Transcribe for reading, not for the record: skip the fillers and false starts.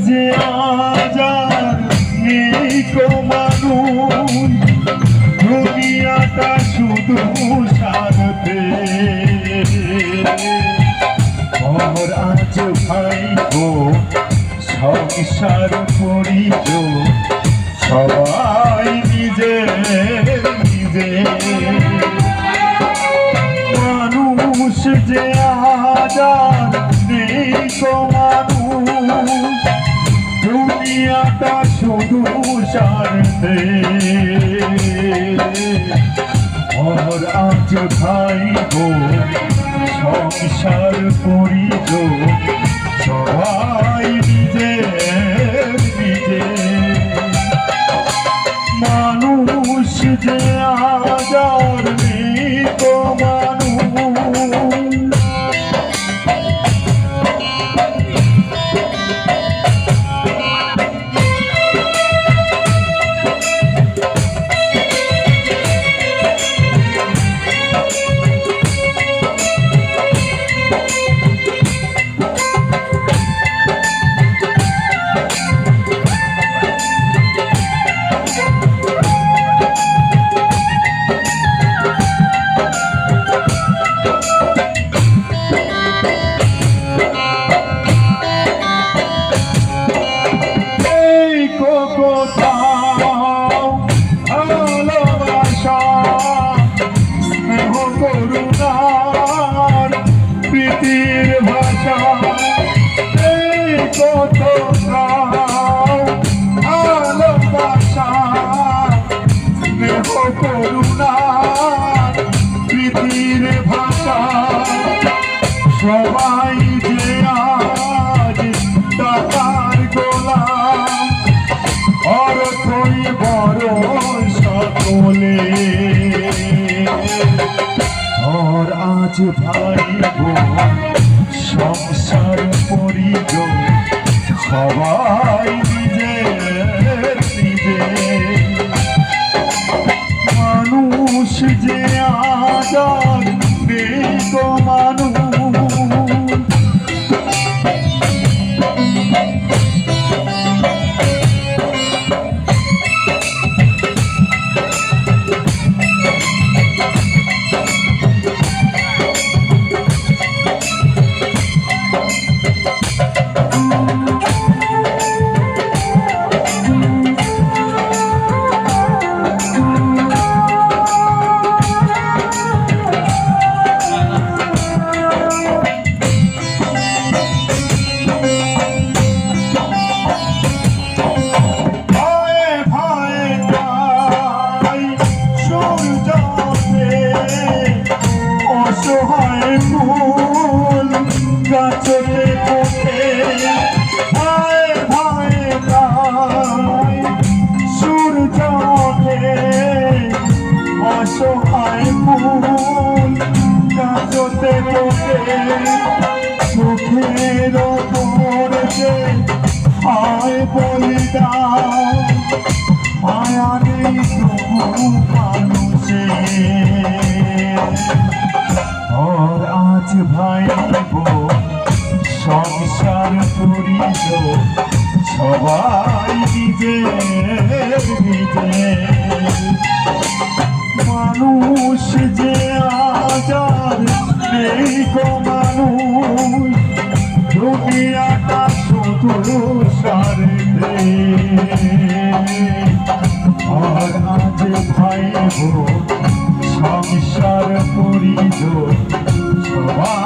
যে আজ আর নেই কো মানুষ, দুনিয়াটা শুধু স্বার্থে। আর আজ ভাই গো সংসার পরিজন সবাই নিজে নিজে। মানুষ যে আজ আর নেই কো মানুষ, দুনিয়াটা শুধু স্বার্থে। আর আজ ভাই গো সংসার পরিজন সবাই নিজে নিজে। মানুষ যে আজ আর নেই কো মানুষ। সবাই যে আজ টাকার গোলাম, অর্থই বড় সকলে। আর আজ ভাই গো সংসার পরিজন সবাই নিজে নিজে। মানুষ যে আজ আর নেই কো মানুষ। গাছতে ফোটে ভাই ভাই ভাই, সূর্য ওঠে অসহায় ফুল গাছতে ফোটে। চোখের ওপর যে হয় বলিদান, মায়া নেই তবু মানুষে। আর আজ ভাই গো সংসার পরিজন সবাই নিজে নিজে। মানুষ যে আজ আর নেই কো মানুষ, দুনিয়াটা শুধু স্বার্থে। আর আজ ভাই গো সংসার পরিজন সবাই